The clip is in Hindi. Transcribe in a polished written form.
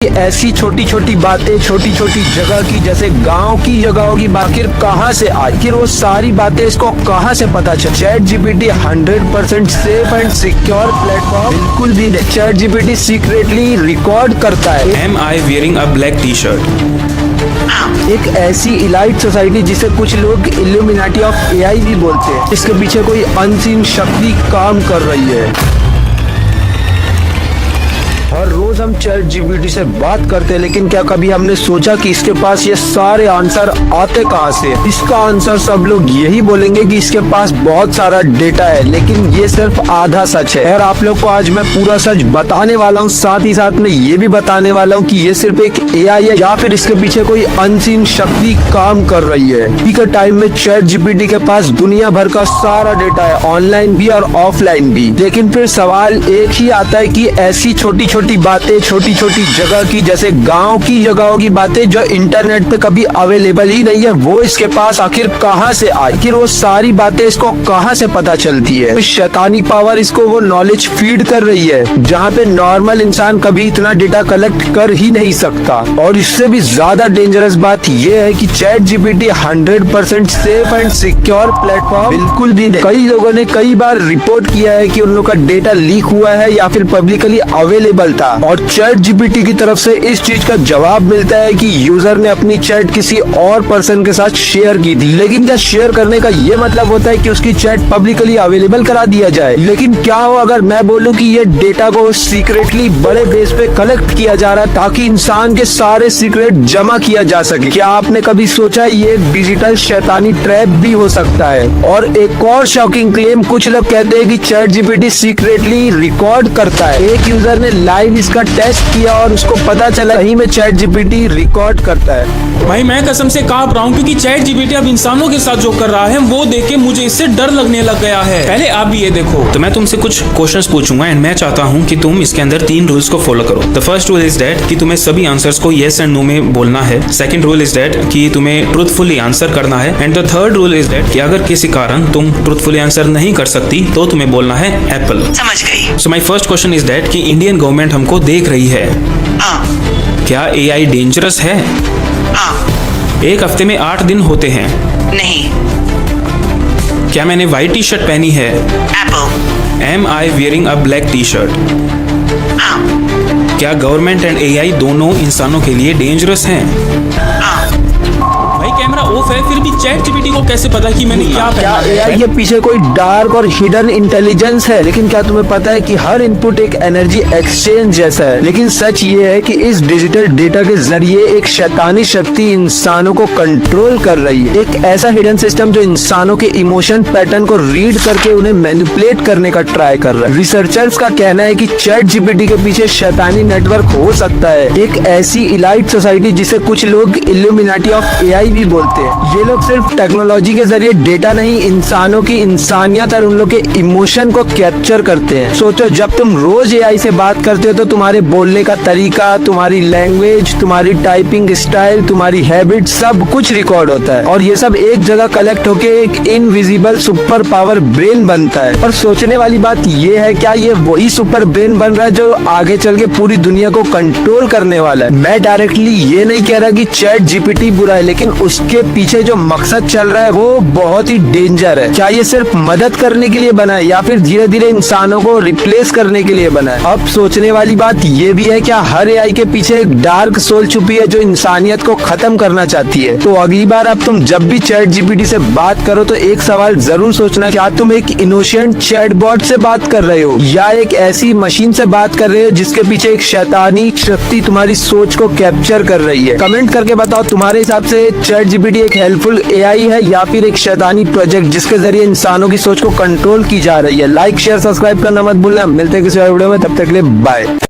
ऐसी छोटी छोटी बातें छोटी छोटी जगह की, जैसे गांव की जगहों की, आखिर कहां से आखिर वो सारी बातें इसको कहां से पता चल। Chat GPT 100% safe and secure platform बिल्कुल भी नहीं। चैट जीपीटी सीक्रेटली रिकॉर्ड करता है। Am I wearing a black t-shirt? एक ऐसी इलाइट सोसाइटी जिसे कुछ लोग इल्यूमिनाटी ऑफ एआई भी बोलते हैं, इसके पीछे कोई अनसीन शक्ति काम कर रही है। हर रोज हम चैट जीपीटी से बात करते हैं, लेकिन क्या कभी हमने सोचा कि इसके पास ये सारे आंसर आते कहां से? इसका आंसर सब लोग यही बोलेंगे कि इसके पास बहुत सारा डेटा है, लेकिन ये सिर्फ आधा सच है। और आप लोग को आज मैं पूरा सच बताने वाला हूँ, साथ ही साथ में ये भी बताने वाला हूँ कि ये सिर्फ एक एआई है या फिर इसके पीछे कोई अनसीन शक्ति काम कर रही है। अभी के टाइम में चैट जीपीटी के पास दुनिया भर का सारा डेटा है, ऑनलाइन भी और ऑफलाइन भी। लेकिन फिर सवाल एक ही आता है कि ऐसी छोटी छोटी बातें छोटी छोटी जगह की, जैसे गांव की जगहों की बातें जो इंटरनेट पे कभी अवेलेबल ही नहीं है, वो इसके पास आखिर कहां से आई? आखिर वो सारी बातें इसको कहां से पता चलती है? शैतानी पावर इसको वो नॉलेज फीड कर रही है जहां पे नॉर्मल इंसान कभी इतना डेटा कलेक्ट कर ही नहीं सकता। और इससे भी ज्यादा डेंजरस बात ये है कि chat GPT 100% safe and secure platform बिल्कुल भी नहीं। कई लोगों ने कई बार रिपोर्ट किया है कि उन लोगों का डेटा लीक हुआ है या फिर पब्लिकली अवेलेबल था, और चैट जीपीटी की तरफ से इस चीज का जवाब मिलता है कि यूजर ने अपनी चैट किसी और पर्सन के साथ शेयर की थी। लेकिन क्या शेयर करने का ये मतलब होता है कि उसकी चैट पब्लिकली अवेलेबल करा दिया जाए? लेकिन क्या हो अगर मैं बोलूं कि ये डेटा को सीक्रेटली बड़े बेस पे कलेक्ट किया जा रहा है ताकि इंसान के सारे सीक्रेट जमा किया जा सके? क्या आपने कभी सोचा ये एक डिजिटल शैतानी ट्रैप भी हो सकता है? और एक और शॉकिंग क्लेम, कुछ लोग कहते हैं कि चैट जीपीटी सीक्रेटली रिकॉर्ड करता है। एक यूजर ने लाइव इसका टेस्ट किया और उसको पता चला सही में चैट जीपीटी रिकॉर्ड करता है। भाई मैं कसम से कांप रहा हूँ, क्योंकि चैट जीपीटी अब इंसानों के साथ जो कर रहा है वो देख के मुझे इससे डर लगने लग गया है। पहले आप भी ये देखो। तो मैं तुमसे कुछ क्वेश्चंस पूछूंगा एंड मैं चाहता हूँ कि तुम इसके अंदर 3 रूल्स को फॉलो करो। The first rule is that कि तुम्हें सभी आंसर्स को येस एंड नो में बोलना है। सेकंड रूल इज दैट कि तुम्हें ट्रूथफुली आंसर करना है। And the third rule is that कि अगर किसी कारण तुम ट्रूथफुली आंसर नहीं कर सकती तो तुम्हें बोलना है एप्पल। समझ गई। So my first question is that कि इंडियन गवर्नमेंट हमको देख रही है। हाँ। क्या एआई डेंजरस है? हाँ। एक हफ्ते में 8 दिन होते हैं। नहीं। क्या मैंने व्हाइट टी शर्ट पहनी है? Apple. Am I wearing a black T shirt? हाँ। क्या गवर्नमेंट एंड एआई दोनों इंसानों के लिए डेंजरस हैं? हाँ। भाई कैमरा ऑफ है, फिर भी चैट जीपीटी को कैसे पता कि मैंने क्या क्या पहना एआई है? के पीछे कोई डार्क और हिडन इंटेलिजेंस है? लेकिन क्या तुम्हें पता है कि हर इनपुट एक एनर्जी एक्सचेंज जैसा है? लेकिन सच ये है कि इस डिजिटल डेटा के जरिए एक शैतानी शक्ति इंसानों को कंट्रोल कर रही है। एक ऐसा हिडन सिस्टम जो इंसानों के इमोशन पैटर्न को रीड करके उन्हें मैनिपुलेट करने का ट्राई कर रहा है। रिसर्चर्स का कहना है कि चैट जीपीटी के पीछे शैतानी नेटवर्क हो सकता है, एक ऐसी इलाइट सोसाइटी जिसे कुछ लोग इल्यूमिनाटी ऑफ एआई भी बोलते हैं। ये लोग सिर्फ टेक्नोलॉजी के जरिए डेटा नहीं, इंसानों की इंसानियत और उन लोग के इमोशन को कैप्चर करते हैं। सोचो, जब तुम रोज एआई से बात करते हो तो तुम्हारे बोलने का तरीका, तुम्हारी लैंग्वेज, तुम्हारी टाइपिंग स्टाइल, तुम्हारी हैबिट, सब कुछ रिकॉर्ड होता है। और ये सब एक जगह कलेक्ट होके एक इनविजिबल सुपर पावर ब्रेन बनता है। और सोचने वाली बात ये है, क्या ये वही सुपर ब्रेन बन रहा है जो आगे चल के पूरी दुनिया को कंट्रोल करने वाला है? मैं डायरेक्टली ये नहीं कह रहा कि चैट जीपीटी बुरा है, लेकिन उसके पीछे जो मकसद चल रहा है वो बहुत ही डेंजर है। क्या ये सिर्फ मदद करने के लिए बना है या फिर धीरे धीरे इंसानों को रिप्लेस करने के लिए बना है? अब सोचने वाली बात ये भी है, क्या हर एआई के पीछे एक डार्क सोल छुपी है जो इंसानियत को खत्म करना चाहती है? तो अगली बार अब तुम जब भी चैट जीपीटी से बात करो तो एक सवाल जरूर सोचना, क्या तुम एक इनोसेंट चैटबॉट से बात कर रहे हो या एक ऐसी मशीन से बात कर रहे हो जिसके पीछे एक शैतानी शक्ति तुम्हारी सोच को कैप्चर कर रही है? कमेंट करके बताओ, तुम्हारे हिसाब से चैट जीपीटी एक हेल्पफुल एआई है या फिर एक शैतानी प्रोजेक्ट जिसके जरिए इंसानों की सोच को कंट्रोल की जा रही है? लाइक शेयर सब्सक्राइब करना मत भूलना। मिलते हैं किसी और वीडियो में, तब तक के लिए बाय।